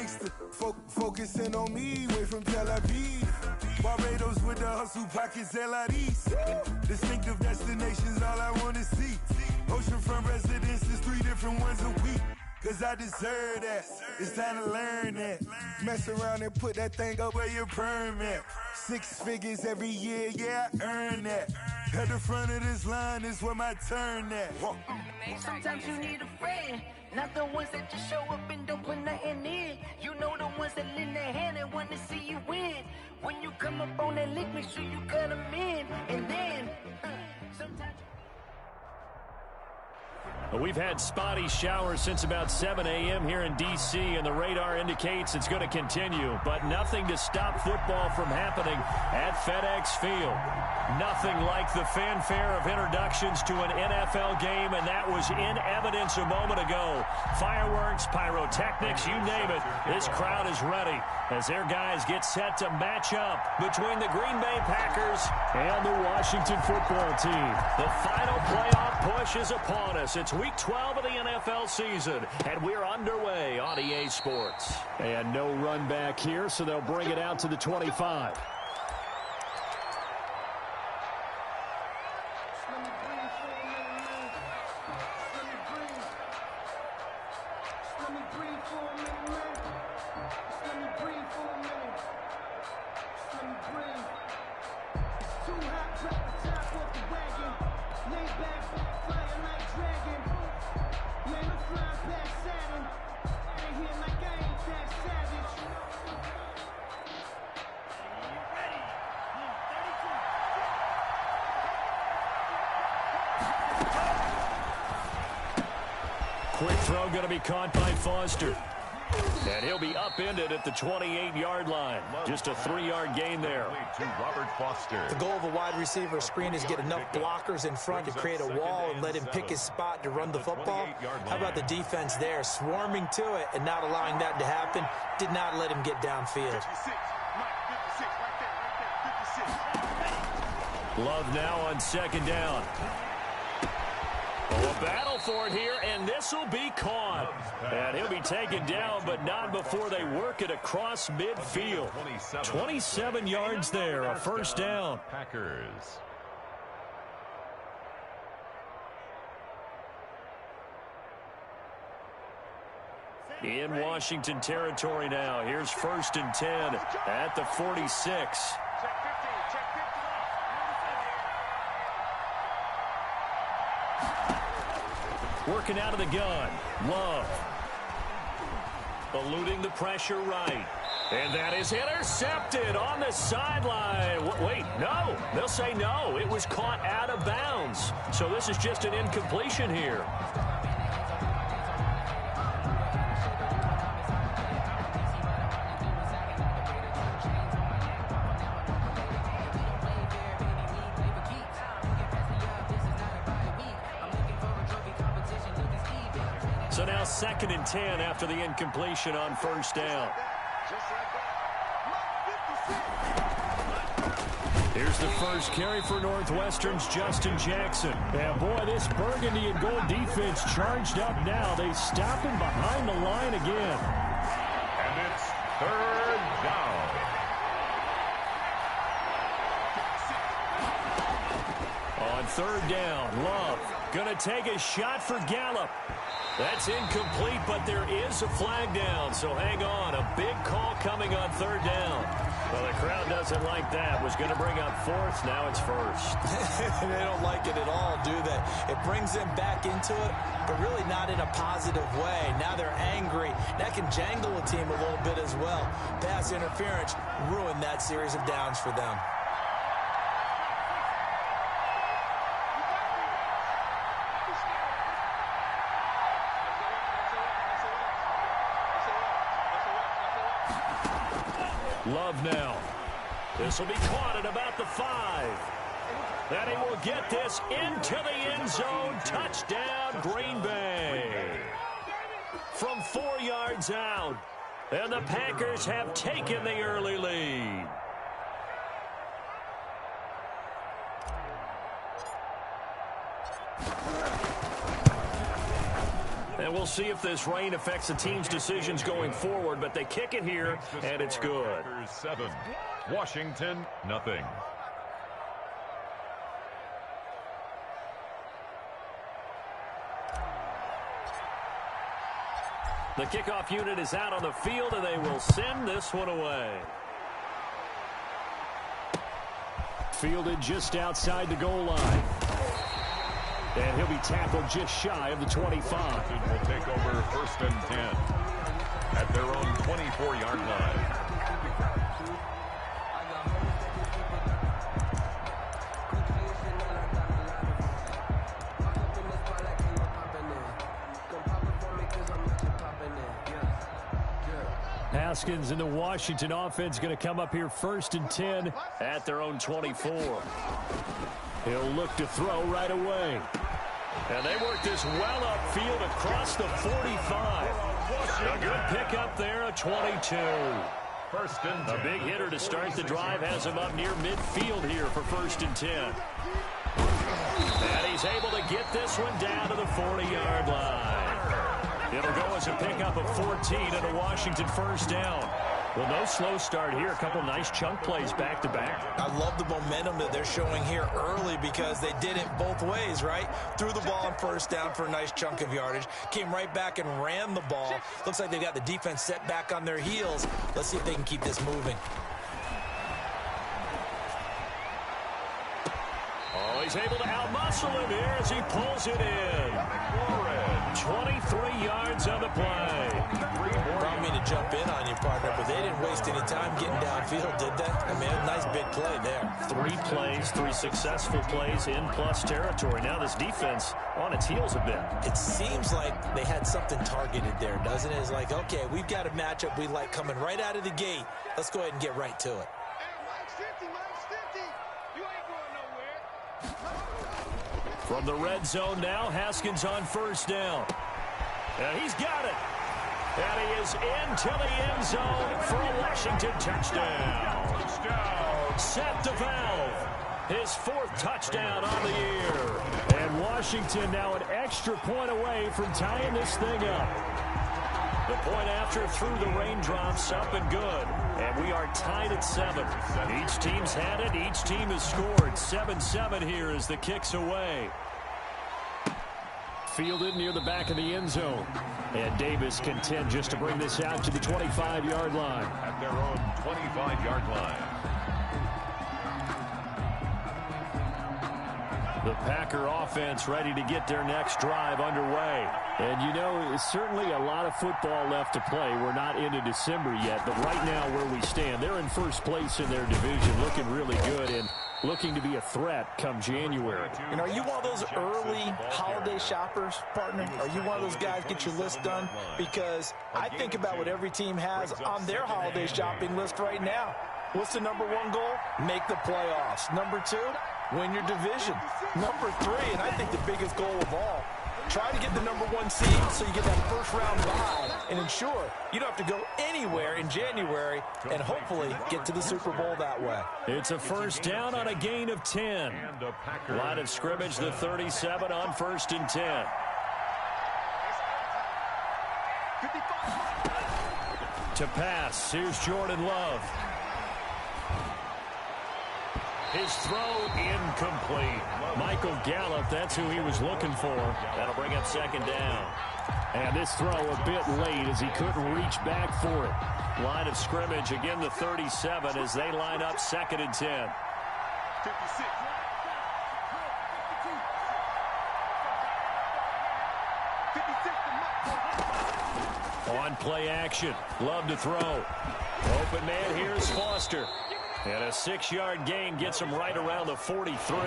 gangster. Focusing on me, way from Tel Aviv. Barbados with the hustle pockets, LIDs. Distinctive destinations, all I wanna see. Oceanfront residences, 3 different ones a week. Cause I deserve that, it's time to learn that. Mess around and put that thing up where your perm at. 6 figures every year, yeah, I earn that. At the front of this line is where my turn at. Sometimes you need a friend, not the ones that just show up and don't put nothing in. You know the ones that lend their hand and want to see you win. When you come up on that lick, make sure you cut them in. And then, sometimes... We've had spotty showers since about 7 a.m. here in D.C., and the radar indicates it's going to continue, but nothing to stop football from happening at FedEx Field. Nothing like the fanfare of introductions to an NFL game, and that was in evidence a moment ago. Fireworks, pyrotechnics, you name it. This crowd is ready as their guys get set to match up between the Green Bay Packers and the Washington football team. The final playoff push is upon us. It's Week 12 of the NFL season, and we're underway on EA Sports. And no run back here, so they'll bring it out to the 25. Quick throw going to be caught by Foster. And he'll be upended at the 28-yard line. Just a 3-yard gain there. To Robert Foster. The goal of a wide receiver screen is get enough blockers in front to create a wall and let him pick his spot to run the football. How about the defense there, swarming to it and not allowing that to happen? Did not let him get downfield. Love now on second down. Oh, a battle for it here, and this will be caught. And he'll be taken down, but not before they work it across midfield. 27 yards there, a first down. Packers. In Washington territory now. Here's 1st and 10 at the 46. Working out of the gun. Love. Eluding the pressure right. And that is intercepted on the sideline. Wait, no. They'll say no. It was caught out of bounds. So this is just an incompletion here. So now 2nd and 10 after the incompletion on first down. Here's the first carry for Northwestern's Justin Jackson. And boy, this burgundy and gold defense charged up now. They stop him behind the line again. And it's 3rd down. On 3rd down, Love gonna take a shot for Gallup. That's incomplete, but there is a flag down, so hang on. A big call coming on 3rd down. Well, the crowd doesn't like that. Was going to bring up 4th, now it's 1st. They don't like it at all, do they? It brings them back into it, but really not in a positive way. Now they're angry. That can jangle a team a little bit as well. Pass interference ruined that series of downs for them. Love now. This will be caught at about the 5. And he will get this into the end zone. Touchdown, Green Bay. From 4 yards out. And the Packers have taken the early lead. And we'll see if this rain affects the team's decisions going forward, but they kick it here, and it's good. 7, Washington, nothing. The kickoff unit is out on the field, and they will send this one away. Fielded just outside the goal line. And he'll be tackled just shy of the 25. Will take over 1st and 10 at their own 24-yard line. Haskins and the Washington offense going to come up here 1st and 10 at their own 24. He'll look to throw right away. And they work this well upfield across the 45. A good pickup there, a 22. 1st and 10. A big hitter to start the drive has him up near midfield here for 1st and 10. And he's able to get this one down to the 40-yard line. It'll go as a pickup of 14 and a Washington 1st down. Well, no slow start here. A couple nice chunk plays back-to-back. I love the momentum that they're showing here early because they did it both ways, right? Threw the ball on 1st down for a nice chunk of yardage. Came right back and ran the ball. Looks like they got the defense set back on their heels. Let's see if they can keep this moving. Oh, he's able to outmuscle him here as he pulls it in. 23 yards on the play. I don't mean to jump in on you, partner, but they didn't waste any time getting downfield, did they? I mean, a nice big play there. 3 plays, 3 successful plays in plus territory. Now this defense on its heels a bit. It seems like they had something targeted there, doesn't it? It's like, okay, we've got a matchup we like coming right out of the gate. Let's go ahead and get right to it. From the red zone now, Haskins on 1st down. And he's got it. And he is into the end zone for a Washington touchdown. Set the valve. His 4th touchdown on the year. And Washington now an extra point away from tying this thing up. The point after through the raindrops, up and good. And we are tied at 7. Each team's had it. Each team has scored. 7-7 here as the kick's away. Fielded near the back of the end zone. And Davis content just to bring this out to the 25-yard line. At their own 25-yard line. The Packer offense ready to get their next drive underway. And, you know, it's certainly a lot of football left to play. We're not into December yet, but right now where we stand, they're in 1st place in their division, looking really good and looking to be a threat come January. And are you one of those early holiday shoppers, partner? Are you one of those guys get your list done? Because I think about what every team has on their holiday shopping list right now. What's the number 1 goal? Make the playoffs. Number 2, win your division. Number 3, and I think the biggest goal of all, try to get the number 1 seed so you get that 1st round bye and ensure you don't have to go anywhere in January and hopefully get to the Super Bowl that way. It's a 1st down on a gain of 10. Line of scrimmage, the 37 on 1st and 10. To pass, here's Jordan Love. His throw incomplete. Michael Gallup, that's who he was looking for. That'll bring up 2nd down. And this throw a bit late as he couldn't reach back for it. Line of scrimmage, again the 37 as they line up 2nd and 10. 56. On play action. Love to throw. Open man here is Foster. And a 6-yard gain gets him right around the 43.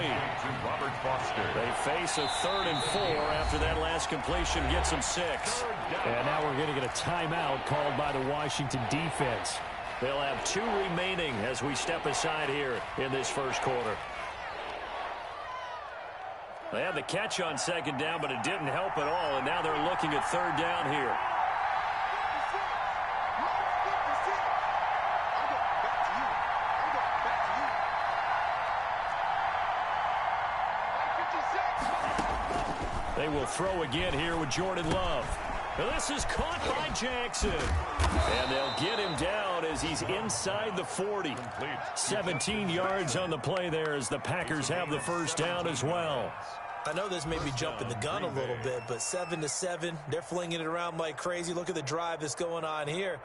Robert Foster. They face a 3rd and 4 after that last completion gets him 6. And now we're going to get a timeout called by the Washington defense. They'll have 2 remaining as we step aside here in this 1st quarter. They had the catch on 2nd down, but it didn't help at all. And now they're looking at 3rd down here. They will throw again here with Jordan Love. This is caught by Jackson. And they'll get him down as he's inside the 40. 17 yards on the play there as the Packers have the first down as well. I know this may be jumping the gun a little bit, but 7-7, they're flinging it around like crazy. Look at the drive that's going on here.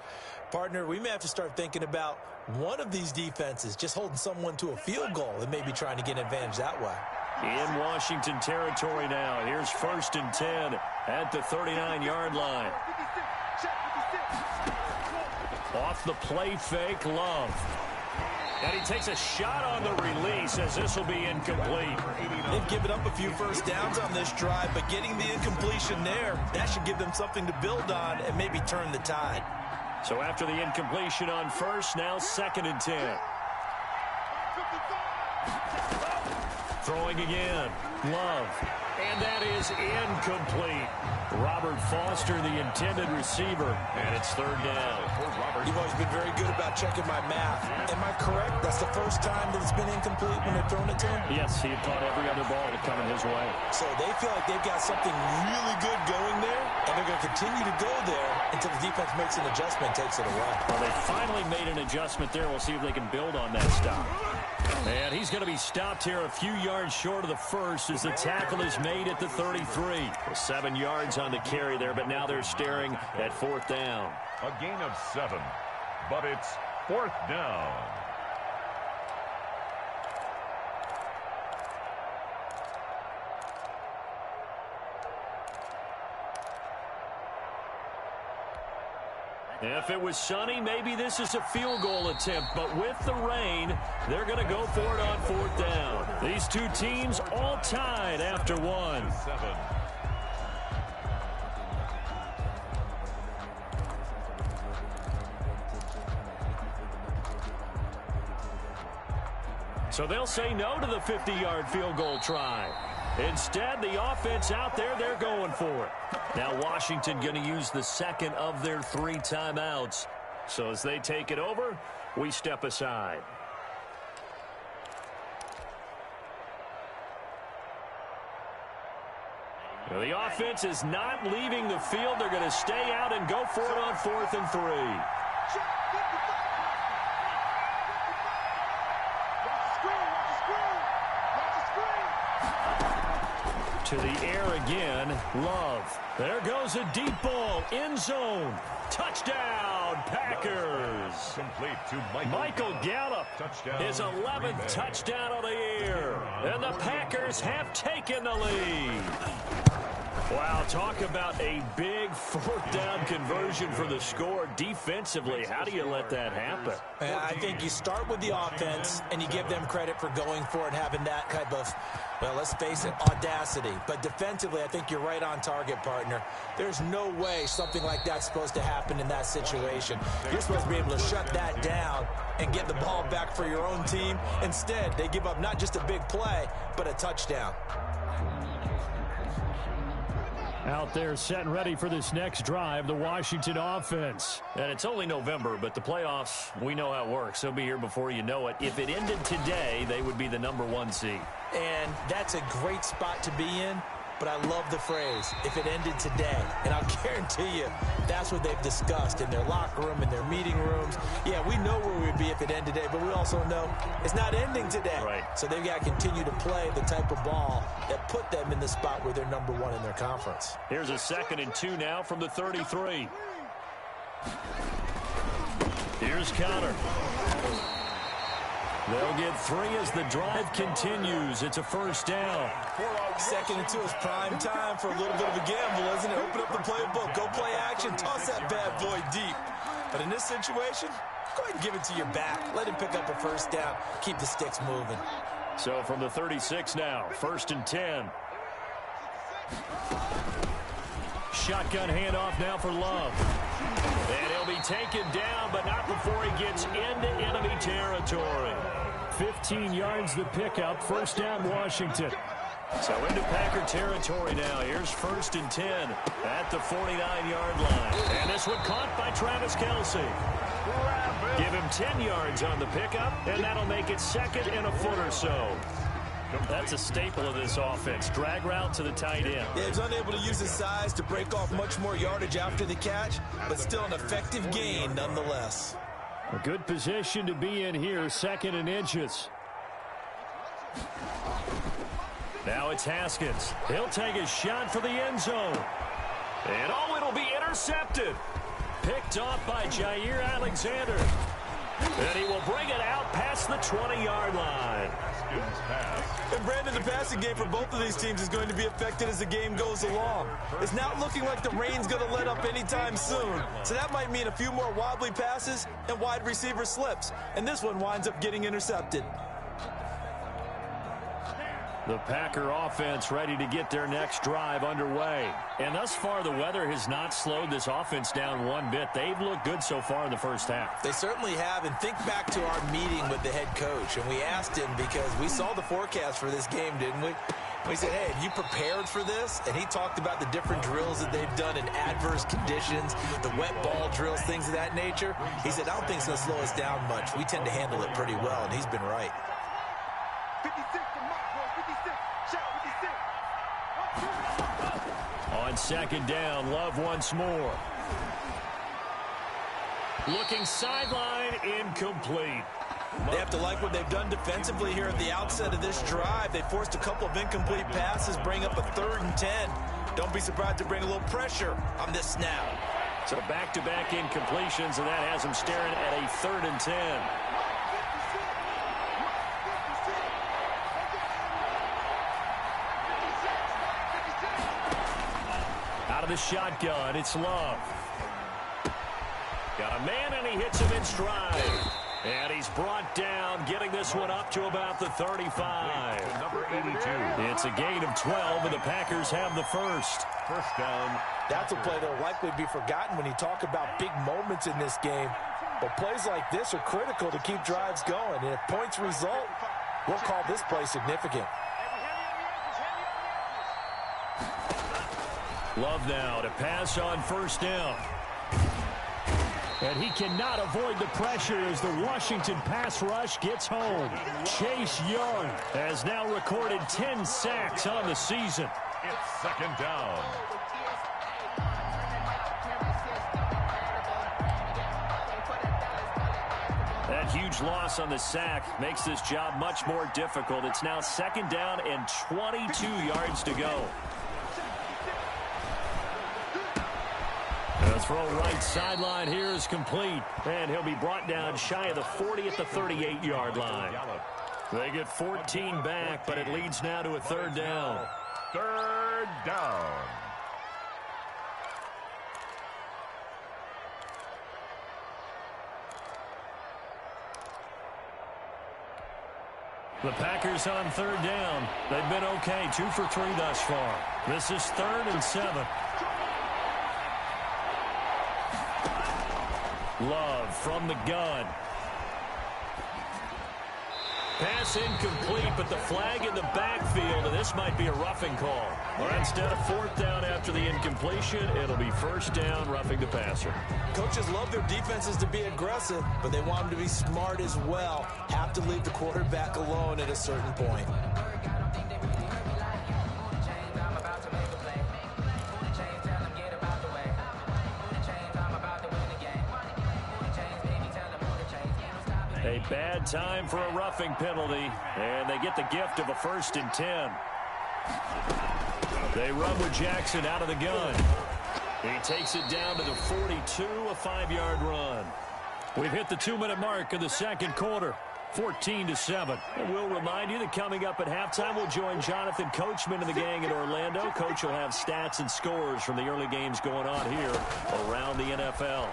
Partner, we may have to start thinking about one of these defenses just holding someone to a field goal and maybe trying to get an advantage that way. In Washington territory now. Here's 1st and 10 at the 39-yard line. Off the play fake, Love. And he takes a shot on the release as this will be incomplete. They've given up a few first downs on this drive, but getting the incompletion there, that should give them something to build on and maybe turn the tide. So after the incompletion on 1st, now 2nd and 10. Throwing again. Love. And that is incomplete. Robert Foster, the intended receiver, and it's 3rd down. You've always been very good about checking my math. Am I correct? That's the first time that it's been incomplete when they're throwing it to him? Yes, he had caught every other ball that coming his way. So they feel like they've got something really good going there, and they're going to continue to go there until the defense makes an adjustment and takes it away. Well, they finally made an adjustment there. We'll see if they can build on that stop. And he's going to be stopped here a few yards short of the 1st as the tackle is made at the 33. 7 yards on the carry there, but now they're staring at 4th down. A gain of 7, but it's 4th down. If it was sunny, maybe this is a field goal attempt, but with the rain, they're going to go for it on 4th down. These two teams all tied after 1. 7. So they'll say no to the 50-yard field goal try. Instead, the offense out there, they're going for it. Now Washington going to use the 2nd of their 3 timeouts. So as they take it over, we step aside. Now, the offense is not leaving the field. They're going to stay out and go for it on 4th and 3. To the air again, Love. There goes a deep ball, end zone. Touchdown, Packers. Complete to Michael Gallup. Touchdown. His 11th touchdown of the year. And the Packers have taken the lead. Wow, talk about a big 4th down conversion for the score. Defensively, how do you let that happen? I think you start with the offense and you give them credit for going for it, having that type of, well, let's face it, audacity. But defensively, I think you're right on target, partner. There's no way something like that's supposed to happen in that situation. You're supposed to be able to shut that down and get the ball back for your own team. Instead, they give up not just a big play, but a touchdown. Out there set and ready for this next drive, the Washington offense. And it's only November, but the playoffs, we know how it works. They'll be here before you know it. If it ended today, they would be the #1 seed. And that's a great spot to be in, but I love the phrase, if it ended today. And I'll guarantee you, that's what they've discussed in their locker room, in their meeting rooms. Yeah, we know where we'd be if it ended today, but we also know it's not ending today. Right. So they've got to continue to play the type of ball that put them in the spot where they're #1 in their conference. Here's a 2nd and 2 now from the 33. Here's Connor. They'll get 3 as the drive continues. It's a 1st down. 2nd and 2 is prime time for a little bit of a gamble, isn't it? Open up the playbook, go play action, toss that bad boy deep. But in this situation, go ahead and give it to your back. Let him pick up a 1st down. Keep the sticks moving. So from the 36 now, 1st and 10. Shotgun handoff now for Love. And he'll be taken down, but not before he gets into enemy territory. 15 yards the pickup, 1st down Washington. So into Packer territory now. Here's 1st and 10 at the 49-yard line. And this one caught by Travis Kelce. Give him 10 yards on the pickup, and that'll make it 2nd and a foot or so. That's a staple of this offense. Drag route to the tight end. Yeah, he's unable to use his size to break off much more yardage after the catch, but still an effective gain nonetheless. A good position to be in here, 2nd and inches. Now it's Haskins. He'll take a shot for the end zone. And it'll be intercepted. Picked off by Jair Alexander. And he will bring it out past the 20-yard line. And Brandon, the passing game for both of these teams is going to be affected as the game goes along. It's not looking like the rain's going to let up anytime soon. So that might mean a few more wobbly passes and wide receiver slips. And this one winds up getting intercepted. The Packer offense ready to get their next drive underway. And thus far, the weather has not slowed this offense down one bit. They've looked good so far in the first half. They certainly have. And think back to our meeting with the head coach. And we asked him because we saw the forecast for this game, didn't we? We said, hey, have you prepared for this? And he talked about the different drills that they've done in adverse conditions, the wet ball drills, things of that nature. He said, I don't think it's going to slow us down much. We tend to handle it pretty well, and he's been right. 56 to Mark, 56. Shout 56. On 2nd down, Love once more. Looking sideline, incomplete. They have to like what they've done defensively here at the outset of this drive. They forced a couple of incomplete passes, bring up a 3rd and 10. Don't be surprised to bring a little pressure on this snap. So back-to-back incompletions, and that has them staring at a 3rd and 10. Out of the shotgun, it's Love. Got a man, and he hits him in stride. And he's brought down, getting this one up to about the 35. Number 82. It's a gain of 12, and the Packers have the first. First down. That's a play that will likely be forgotten when you talk about big moments in this game. But plays like this are critical to keep drives going. And if points result, we'll call this play significant. Love now to pass on 1st down. And he cannot avoid the pressure as the Washington pass rush gets home. Chase Young has now recorded 10 sacks on the season. It's 2nd down. That huge loss on the sack makes this job much more difficult. It's now 2nd down and 22 yards to go. The throw right sideline here is complete. And he'll be brought down shy of the 40 at the 38-yard line. They get 14 back, but it leads now to a 3rd down. 3rd down. The Packers on 3rd down. They've been okay, 2 for 3 thus far. This is 3rd and 7. Love from the gun. Pass incomplete, but the flag in the backfield, and this might be a roughing call. Or instead of 4th down after the incompletion, it'll be 1st down, roughing the passer. Coaches love their defenses to be aggressive, but they want them to be smart as well. Have to leave the quarterback alone at a certain point. A bad time for a roughing penalty, and they get the gift of a 1st and 10. They run with Jackson out of the gun. He takes it down to the 42, a 5-yard run. We've hit the 2-minute mark of the 2nd quarter, 14-7. And we'll remind you that coming up at halftime, we'll join Jonathan Coachman and the gang in Orlando. Coach will have stats and scores from the early games going on here around the NFL.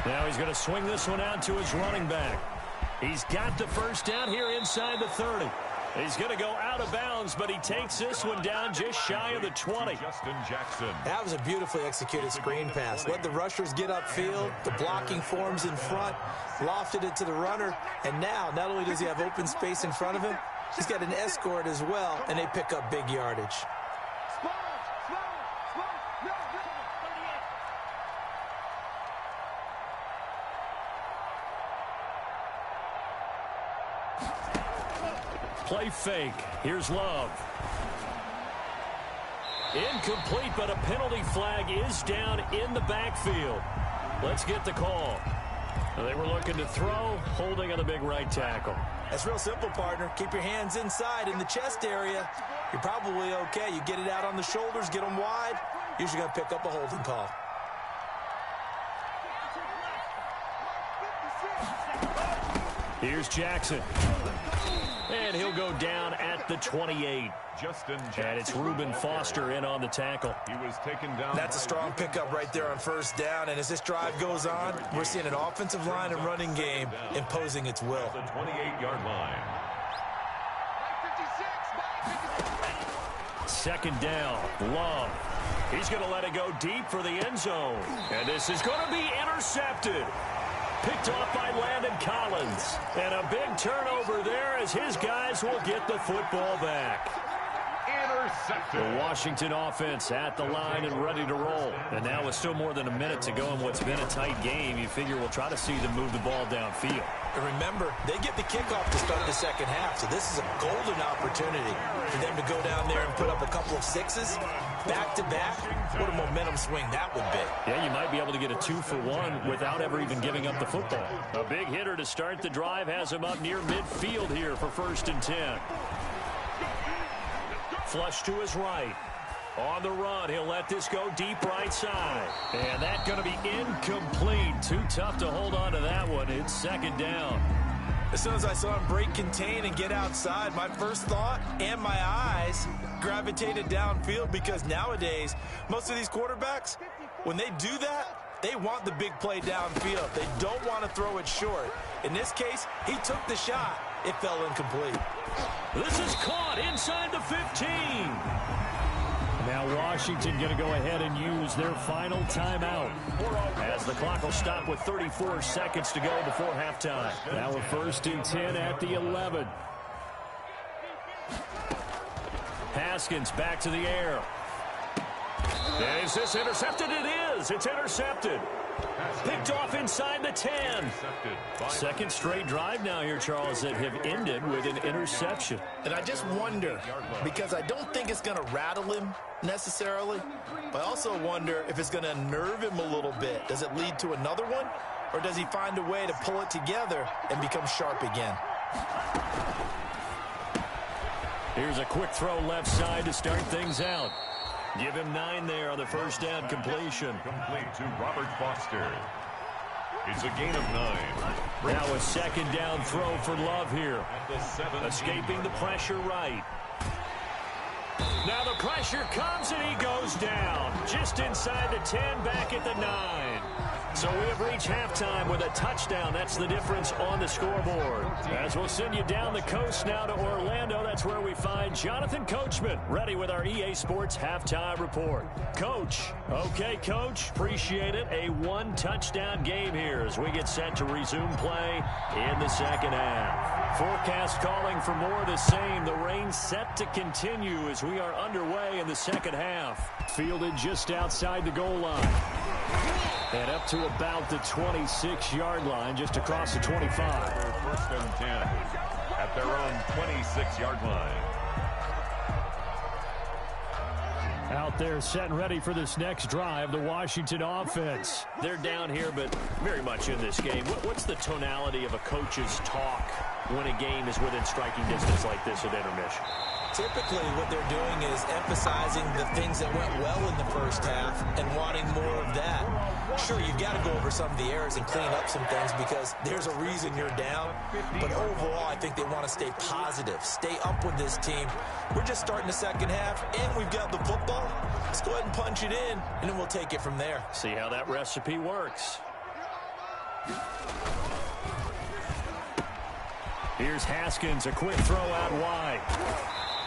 Now he's going to swing this one out to his running back. He's got the 1st down here inside the 30. He's going to go out of bounds, but he takes this one down just shy of the 20. Justin Jackson. That was a beautifully executed screen pass. Let the rushers get upfield. The blocking forms in front. Lofted it to the runner. And now, not only does he have open space in front of him, he's got an escort as well, and they pick up big yardage. Play fake. Here's Love. Incomplete, but a penalty flag is down in the backfield. Let's get the call. They were looking to throw, holding on the big right tackle. That's real simple, partner. Keep your hands inside in the chest area. You're probably okay. You get it out on the shoulders, get them wide. Usually going to pick up a holding call. Here's Jackson. And he'll go down at the 28. And it's Reuben Foster in on the tackle. He was taken down. That's a strong pickup right there on first down. And as this drive goes on, we're seeing an offensive line and running game imposing its will. The 28-yard line. Second down, Love. He's going to let it go deep for the end zone. And this is going to be intercepted. Picked off by Landon Collins. And a big turnover there as his guys will get the football back. Intercepted. The Washington offense at the line and ready to roll. And now with still more than a minute to go in what's been a tight game, you figure we'll try to see them move the ball downfield. And remember, they get the kickoff to start the second half, so this is a golden opportunity for them to go down there and put up a couple of sixes back-to-back. What a momentum swing that would be. Yeah, you might be able to get a 2-for-1 without ever even giving up the football. A big hitter to start the drive has him up near midfield here for 1st and 10. Flush to his right. On the run, he'll let this go deep right side. And that's going to be incomplete. Too tough to hold on to that one. It's second down. As soon as I saw him break contain and get outside, my first thought and my eyes gravitated downfield, because nowadays, most of these quarterbacks, when they do that, they want the big play downfield. They don't want to throw it short. In this case, he took the shot. It fell incomplete. This is caught inside the 15. Now Washington going to go ahead and use their final timeout as the clock will stop with 34 seconds to go before halftime. Now we're 1st and 10 at the 11. Haskins back to the air. And is this intercepted? It is. It's intercepted. Picked off inside the 10. Second straight drive now here, Charles, that have ended with an interception. And I just wonder, because I don't think it's going to rattle him necessarily, but I also wonder if it's going to unnerve him a little bit. Does it lead to another one, or does he find a way to pull it together and become sharp again? Here's a quick throw left side to start things out. Give him 9 there on the first down completion. Complete to Robert Foster. It's a gain of 9. Now a second down throw for Love here. Escaping the pressure right. Now the pressure comes and he goes down. Just inside the 10, back at the 9. So we have reached halftime with a touchdown. That's the difference on the scoreboard. As we'll send you down the coast now to Orlando, that's where we find Jonathan Coachman, ready with our EA Sports halftime report. Coach. Okay, Coach. Appreciate it. A 1-touchdown game here as we get set to resume play in the second half. Forecast calling for more of the same. The rain set to continue as we are underway in the second half. Fielded just outside the goal line. And up to about the 26-yard line, just across the 25. 1st and 10 at their own 26-yard line. Out there set and ready for this next drive, the Washington offense. They're down here, but very much in this game. What's the tonality of a coach's talk when a game is within striking distance like this at intermission? Typically, what they're doing is emphasizing the things that went well in the first half and wanting more of that. Sure, you've got to go over some of the errors and clean up some things because there's a reason you're down. But overall, I think they want to stay positive, stay up with this team. We're just starting the second half, and we've got the football. Let's go ahead and punch it in, and then we'll take it from there. See how that recipe works. Here's Haskins, a quick throw out wide.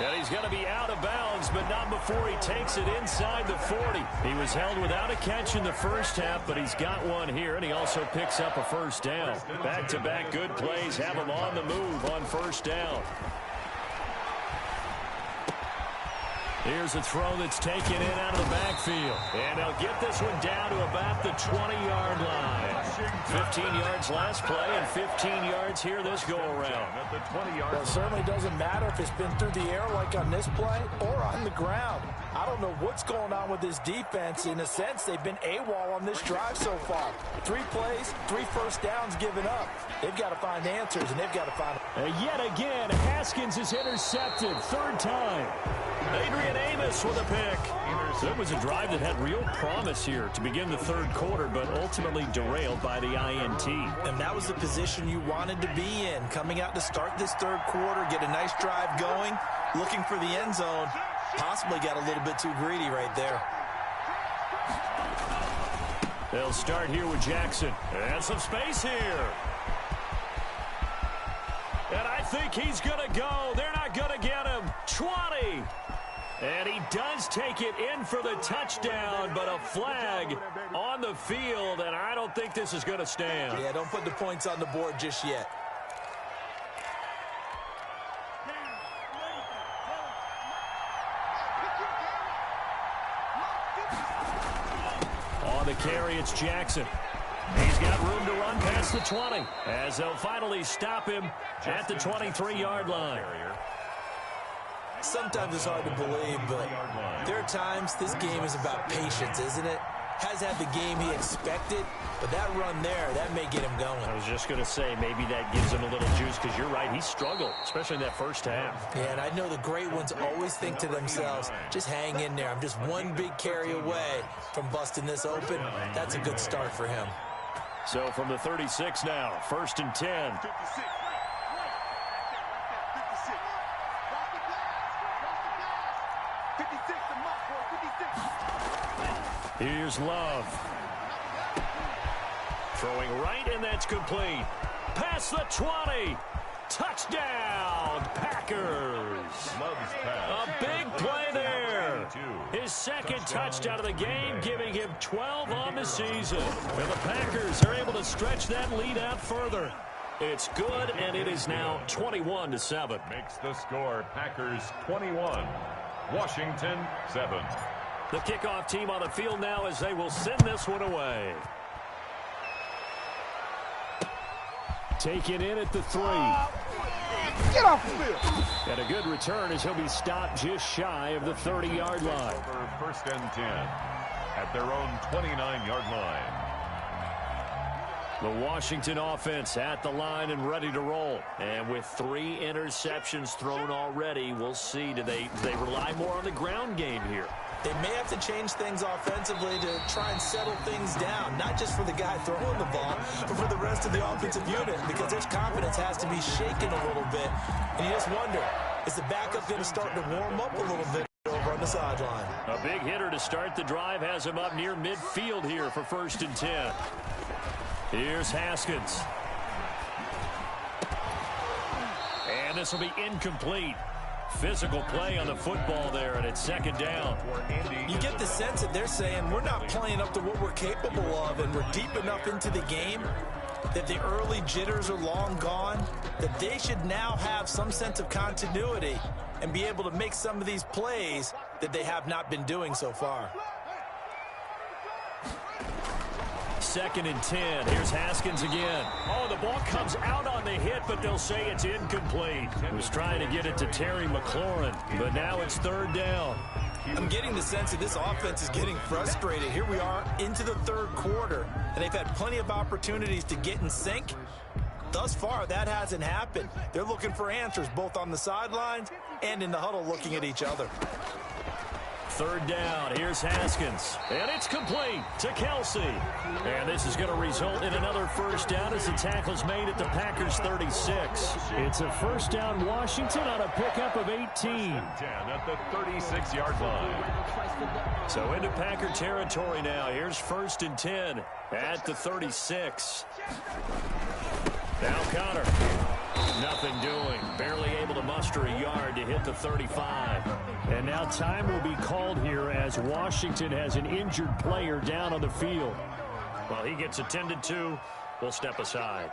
And he's going to be out of bounds, but not before he takes it inside the 40. He was held without a catch in the first half, but he's got one here, and he also picks up a first down. Back-to-back good plays have him on the move on first down. Here's a throw that's taken in out of the backfield. And they'll get this one down to about the 20-yard line. 15 yards last play and 15 yards here this go-around. At the 20-yard Well, it certainly doesn't matter if it's been through the air like on this play or on the ground. I don't know what's going on with this defense. In a sense, they've been AWOL on this drive so far. 3 plays, 3 first downs given up. They've got to find answers, and they've got to find Yet again, Haskins is intercepted. 3rd time. Adrian Amos with a pick. So it was a drive that had real promise here to begin the 3rd quarter, but ultimately derailed by the INT. And that was the position you wanted to be in. Coming out to start this 3rd quarter, get a nice drive going, looking for the end zone. Possibly got a little bit too greedy right there. They'll start here with Jackson. And some space here. And I think he's going to go. They're not going to get him. 20. And he does take it in for the touchdown, but a flag on the field, and I don't think this is going to stand. Yeah, don't put the points on the board just yet. On the carry, it's Jackson. He's got room to run past the 20, as they'll finally stop him at the 23-yard line. Sometimes it's hard to believe, but there are times this game is about patience, isn't it? Has had the game he expected, but that run there, that may get him going. I was just going to say, maybe that gives him a little juice, because you're right, he struggled, especially in that first half. Yeah, and I know the great ones always think to themselves, just hang in there. I'm just one big carry away from busting this open. That's a good start for him. So from the 36 now, 1st and 10. Here's Love. Throwing right, and that's complete. Past the 20. Touchdown, Packers. A big play there. His 2nd touchdown of the game, giving him 12 on the season. And the Packers are able to stretch that lead out further. It's good, and it is now 21-7. Makes the score Packers 21, Washington 7. The kickoff team on the field now as they will send this one away. Taken in at the 3. Get off the field. And a good return as he'll be stopped just shy of the 30-yard line. For 1st and 10 at their own 29-yard line. The Washington offense at the line and ready to roll. And with 3 interceptions thrown already, we'll see. Do they rely more on the ground game here? They may have to change things offensively to try and settle things down, not just for the guy throwing the ball, but for the rest of the offensive unit, because their confidence has to be shaken a little bit. And you just wonder, is the backup going to start to warm up a little bit over on the sideline? A big hitter to start the drive has him up near midfield here for 1st and 10. Here's Haskins. And this will be incomplete. Physical play on the football there, and it's 2nd down. You get the sense that they're saying we're not playing up to what we're capable of, and we're deep enough into the game that the early jitters are long gone, that they should now have some sense of continuity and be able to make some of these plays that they have not been doing so far. 2nd and 10. Here's Haskins again. Oh, the ball comes out on the hit, but they'll say it's incomplete. He was trying to get it to Terry McLaurin, but now it's 3rd down. I'm getting the sense that this offense is getting frustrated. Here we are into the 3rd quarter, and they've had plenty of opportunities to get in sync. Thus far, that hasn't happened. They're looking for answers both on the sidelines and in the huddle looking at each other. 3rd down. Here's Haskins. And it's complete to Kelsey. And this is going to result in another 1st down as the tackle's made at the Packers 36. It's a 1st down Washington on a pickup of 18. 10 at the 36-yard line. So into Packer territory now. Here's 1st and 10 at the 36. Now Connor. Nothing doing. Barely able to muster a yard to hit the 35. And now time will be called here as Washington has an injured player down on the field. While he gets attended to, we'll step aside.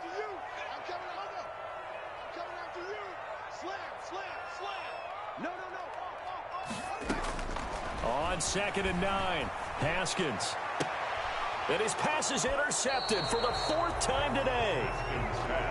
On 2nd and 9, Haskins. And his pass is intercepted for the 4th time today.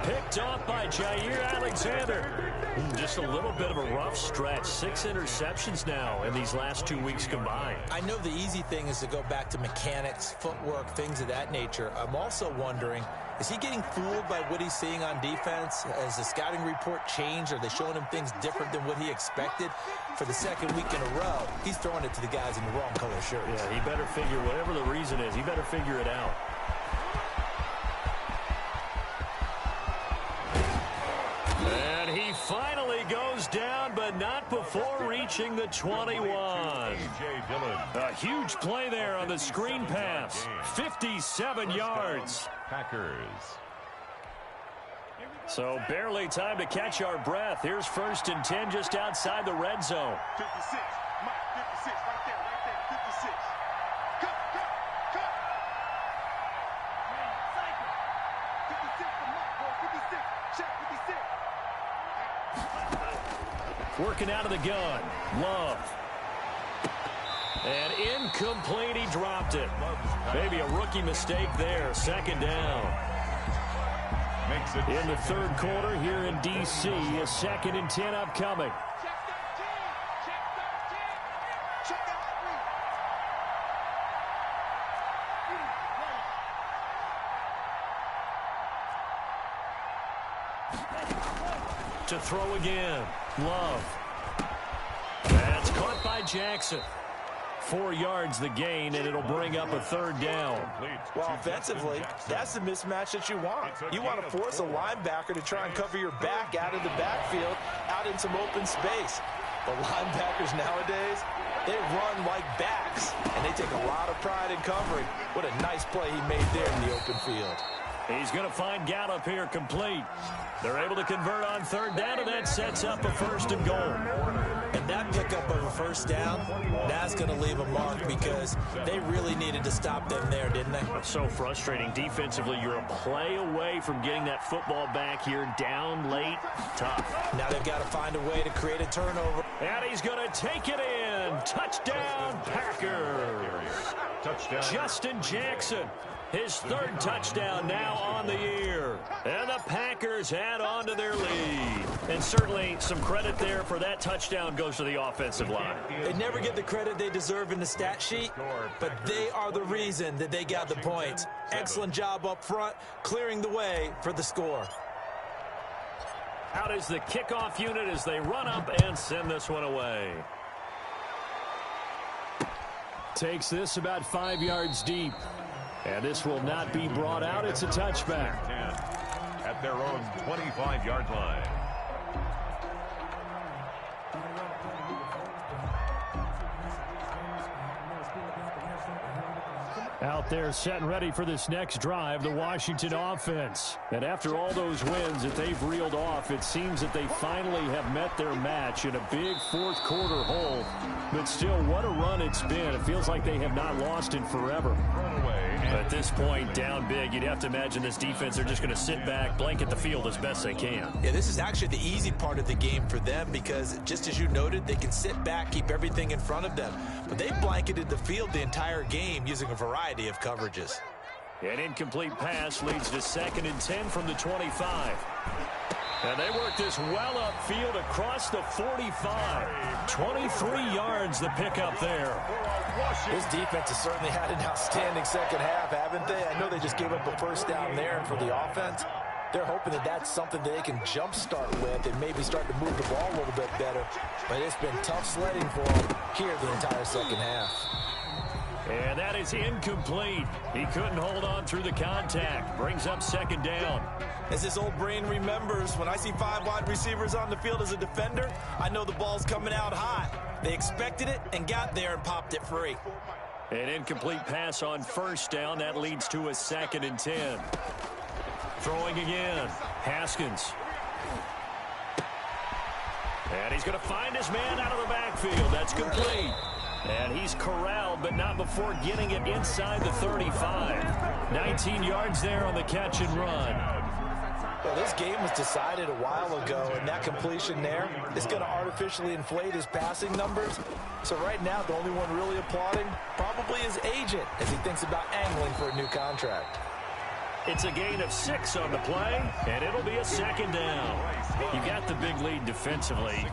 Picked off by Jair Alexander. Just a little bit of a rough stretch. 6 interceptions now in these last 2 weeks combined. I know the easy thing is to go back to mechanics, footwork, things of that nature. I'm also wondering, is he getting fooled by what he's seeing on defense? Has the scouting report changed? Are they showing him things different than what he expected? For the 2nd week in a row, he's throwing it to the guys in the wrong color shirts. Yeah, he better figure, whatever the reason is, he better figure it out. And he finally goes down, but not before reaching the 21. A huge play there on the screen pass. 57 yards. Packers. So barely time to catch our breath. Here's 1st and 10 just outside the red zone. 56. Mike, 56. Right there. 56. Cut. 56 for Mike, boy. 56. Check 56. Working out of the gun. Love. And incomplete. He dropped it. Maybe a rookie mistake there. 2nd down. In the 3rd quarter here in D.C., a 2nd and 10 upcoming. To throw again. Love. That's caught by Jackson. 4 yards the gain, and it'll bring up a 3rd down. Well, offensively, that's the mismatch that you want. You want to force a linebacker to try and cover your back out of the backfield, out in some open space. But linebackers nowadays, they run like backs, and they take a lot of pride in covering. What a nice play he made there in the open field. He's going to find Gallup here complete. They're able to convert on 3rd down, and that sets up a 1st and goal. And that pickup of a 1st down, that's going to leave a mark because they really needed to stop them there, didn't they? It's so frustrating. Defensively, you're a play away from getting that football back here down late. Tough. Now they've got to find a way to create a turnover. And he's going to take it in. Touchdown, Packers. Touchdown. Justin Jackson. His 3rd touchdown now on the year. And the Packers add on to their lead. And certainly some credit there for that touchdown goes to the offensive line. They never get the credit they deserve in the stat sheet, but they are the reason that they got the points. Excellent job up front, clearing the way for the score. Out is the kickoff unit as they run up and send this one away. Takes this about 5 yards deep. And this will not be brought out. It's a touchback. At their own 25-yard line. Out there set and ready for this next drive, the Washington offense. And after all those wins that they've reeled off, it seems that they finally have met their match in a big 4th quarter hole. But still, what a run it's been. It feels like they have not lost in forever. At this point, down big, you'd have to imagine this defense, they're just going to sit back, blanket the field as best they can. Yeah, this is actually the easy part of the game for them because, just as you noted, they can sit back, keep everything in front of them. But they blanketed the field the entire game using a variety of coverages. An incomplete pass leads to 2nd and 10 from the 25. And they work this well upfield across the 45. 23 yards the pickup there. This defense has certainly had an outstanding 2nd half, haven't they? I know they just gave up a 1st down there, and for the offense, they're hoping that that's something that they can jumpstart with and maybe start to move the ball a little bit better. But it's been tough sledding for them here the entire 2nd half. And that is incomplete. He couldn't hold on through the contact. Brings up 2nd down. As this old brain remembers, when I see 5 wide receivers on the field as a defender, I know the ball's coming out hot. They expected it and got there and popped it free. An incomplete pass on 1st down. That leads to a 2nd and 10. Throwing again. Haskins. And he's going to find his man out of the backfield. That's complete. And he's corralled, but not before getting it inside the 35. 19 yards there on the catch and run. Well, this game was decided a while ago, and that completion there is going to artificially inflate his passing numbers. So right now, the only one really applauding probably his agent as he thinks about angling for a new contract. It's a gain of 6 on the play, and it'll be a second down. You got the big lead defensively,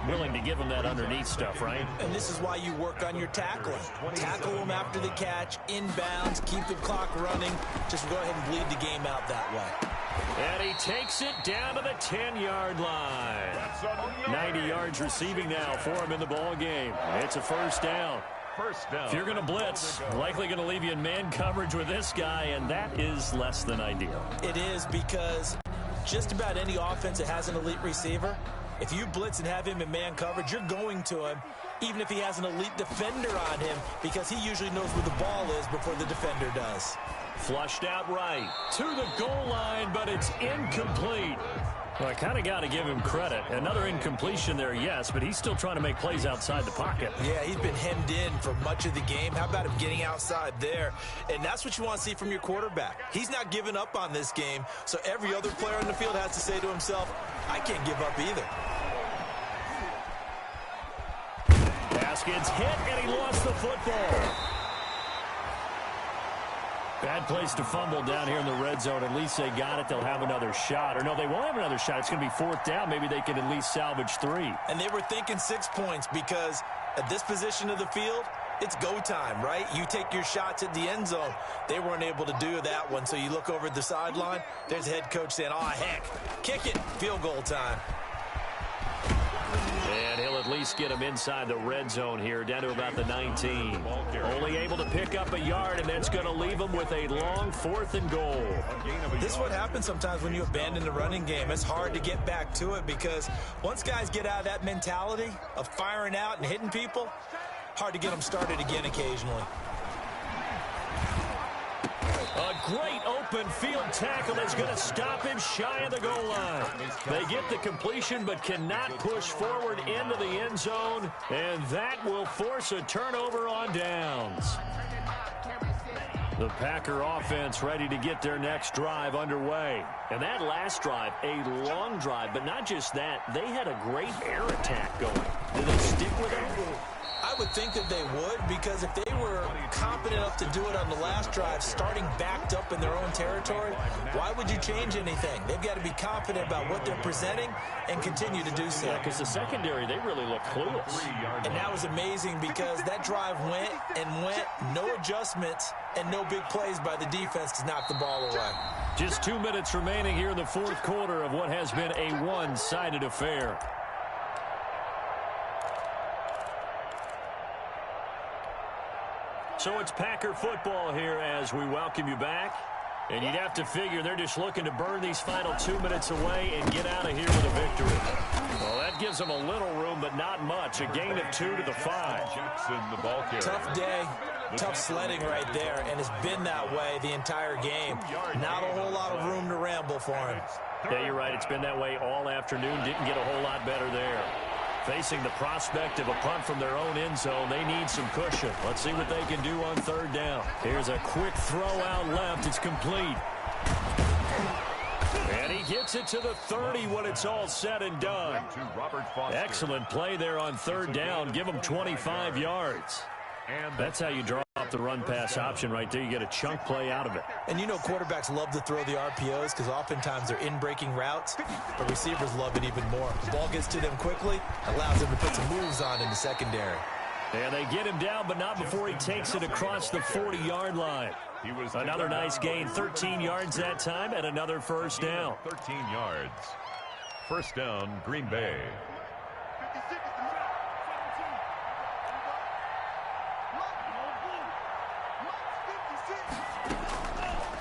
willing to give him that underneath stuff, right? And this is why you work on your tackling. Tackle them after the catch, inbounds, keep the clock running. Just go ahead and bleed the game out that way. And he takes it down to the 10-yard line. 90 yards receiving now for him in the ball game. It's a first down. If you're going to blitz, likely going to leave you in man coverage with this guy, and that is less than ideal. It is, because just about any offense that has an elite receiver, if you blitz and have him in man coverage, you're going to him, even if he has an elite defender on him, because he usually knows where the ball is before the defender does. Flushed out right to the goal line, but it's incomplete. Well, I kind of got to give him credit. Another incompletion there, yes, but he's still trying to make plays outside the pocket. Yeah, he's been hemmed in for much of the game. How about him getting outside there? And that's what you want to see from your quarterback. He's not giving up on this game, so every other player on the field has to say to himself, I can't give up either. Pass gets hit, and he lost the football. Bad place to fumble down here in the red zone. At least they got it. They'll have another shot. Or no, they won't have another shot. It's going to be fourth down. Maybe they can at least salvage 3. And they were thinking 6 points, because at this position of the field, it's go time, right? You take your shots at the end zone. They weren't able to do that one. So you look over at the sideline. There's the head coach saying, oh, heck, kick it. Field goal time. And he'll at least get him inside the red zone here, down to about the 19. Only able to pick up a yard, and that's going to leave him with a long 4th and goal. This is what happens sometimes when you abandon the running game. It's hard to get back to it, because once guys get out of that mentality of firing out and hitting people, hard to get them started again occasionally. A great open field tackle is going to stop him shy of the goal line. They get the completion but cannot push forward into the end zone, and that will force a turnover on downs. The Packer offense ready to get their next drive underway. And that last drive, a long drive, but not just that, they had a great air attack going. Did they stick with it? I would think that they would, because if they were competent enough to do it on the last drive, starting backed up in their own territory, why would you change anything? They've got to be confident about what they're presenting and continue to do so. Yeah, because the secondary, they really look clueless. And that was amazing, because that drive went and went, no adjustments, and no big plays by the defense to knock the ball away. Just 2 minutes remaining here in the fourth quarter of what has been a one-sided affair. So it's Packer football here as we welcome you back. And you'd have to figure they're just looking to burn these final 2 minutes away and get out of here with a victory. Well, that gives them a little room, but not much. A gain of 2 to the 5. Tough day, tough sledding right there, and it's been that way the entire game. Not a whole lot of room to ramble for him. Yeah, you're right. It's been that way all afternoon. Didn't get a whole lot better there. Facing the prospect of a punt from their own end zone, they need some cushion. Let's see what they can do on third down. Here's a quick throw out left. It's complete. And he gets it to the 30 when it's all said and done. Excellent play there on third down. Give them 25 yards. That's how you draw up the run-pass option right there. You get a chunk play out of it. And you know quarterbacks love to throw the RPOs because oftentimes they're in-breaking routes, but receivers love it even more. The ball gets to them quickly, allows them to put some moves on in the secondary. And they get him down, but not before he takes it across the 40-yard line. Another nice gain, 13 yards that time, and another first down. 13 yards. First down, Green Bay.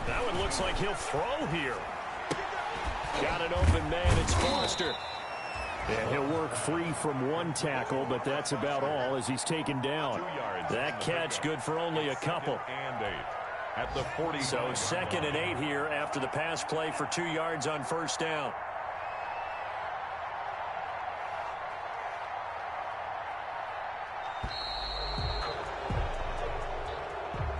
That one looks like he'll throw here. Got an open man. It's Foster. And he'll work free from one tackle, but that's about all as he's taken down. That catch good for only a couple. And 8 at the 40. So 2nd and 8 here after the pass play for 2 yards on first down.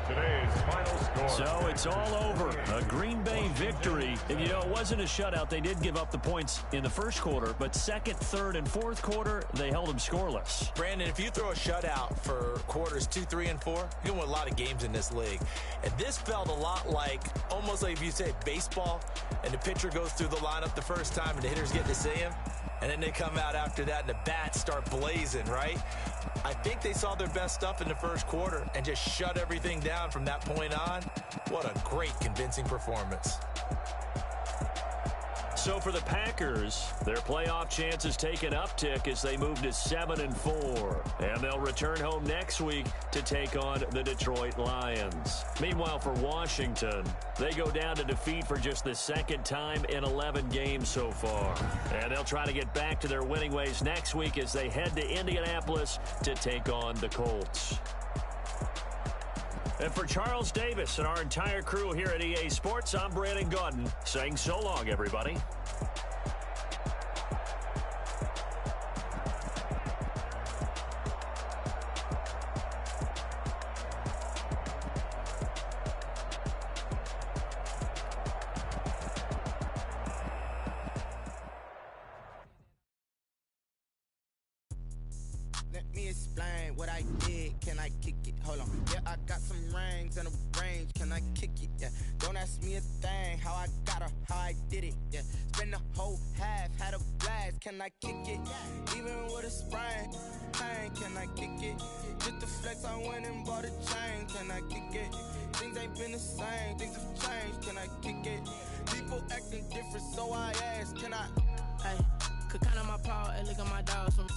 Today's final score. So it's all over. A Green Bay victory. And, you know, wasn't a shutout. They did give up the points in the first quarter, but second, third, and fourth quarter, they held them scoreless. Brandon, if you throw a shutout for quarters 2, 3, and 4, you're going to win a lot of games in this league. And this felt a lot like, almost like if you say baseball, and the pitcher goes through the lineup the first time, and the hitters get to see him, and then they come out after that, and the bats start blazing, right? I think they saw their best stuff in the first quarter and just shut everything down from that point on. What a great, convincing performance. So for the Packers, their playoff chances take an uptick as they move to 7-4. And they'll return home next week to take on the Detroit Lions. Meanwhile, for Washington, they go down to defeat for just the second time in 11 games so far. And they'll try to get back to their winning ways next week as they head to Indianapolis to take on the Colts. And for Charles Davis and our entire crew here at EA Sports, I'm Brandon Gaudin saying so long, everybody. Let me explain what I did. Can I kick it? Hold on. Yeah, I got some rings and a range. Can I kick it? Yeah. Don't ask me a thing. How I got her, how I did it. Yeah. Spend the whole half, had a blast. Can I kick it? Even with a sprain. Pain, can I kick it? Just the flex, I went and bought a chain. Can I kick it? Things ain't been the same. Things have changed. Can I kick it? People acting different, so I ask. Can I? Hey, could count on my power and look at my dogs from.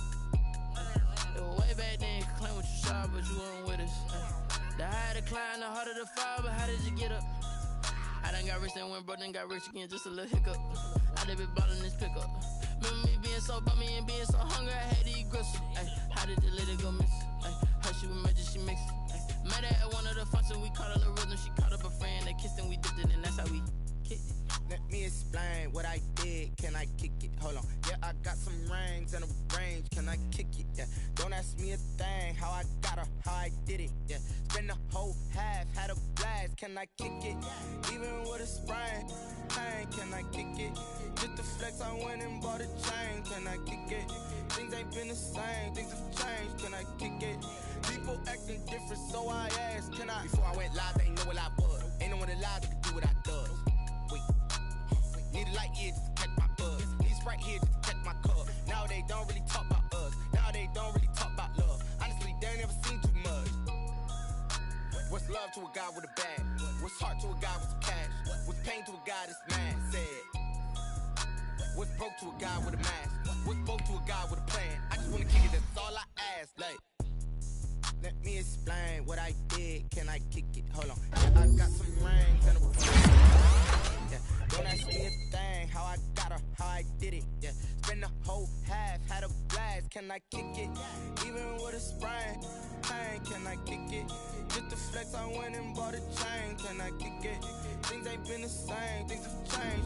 It was way back then, you could claim what you saw, but you weren't with us. The higher the climb, the harder the fall, but how did you get up? I done got rich and went broke, then got rich again, just a little hiccup. I done been ballin' this pickup. Remember me being so bummy and being so hungry, I had to eat gristle. Ay, how did the lady go miss? Ay, her she was magic, she mixed. Met her at one of the functions, we caught a little rhythm, she caught up a friend, they kissed and we dipped it, and that's how we kicked it. Let me explain what I did. Can I kick it? Hold on. Yeah, I got some rings and a range. Can I kick it? Yeah. Don't ask me a thing. How I got her, how I did it. Yeah. Spend the whole half, had a blast. Can I kick it? Even with a sprain. Pain, can I kick it? Just the flex, I went and bought a chain. Can I kick it? Things ain't been the same. Things have changed. Can I kick it? People acting different, so I asked. Can I? Before I went live, they ain't know what I was. Ain't no one alive that could do what I does. Need a light here just to catch my buzz. Need a Sprite here just to catch my cup. Now they don't really talk about us. Now they don't really talk about love. Honestly, they ain't never seen too much. What's love to a guy with a bag? What's heart to a guy with some cash? What's pain to a guy that's mad? Said. What's broke to a guy with a mask? What's broke to a guy with a plan? I just wanna kick it, that's all I ask. Like, let me explain what I did. Can I kick it? Hold on. Yeah, I got some rings and a yeah. Don't ask me a thing. How I got her, how I did it. Yeah. Spend the whole half, had a blast. Can I kick it? Even with a sprain. Pain, can I kick it? Just the flex, I went and bought a chain. Can I kick it? Things ain't been the same. Things have changed.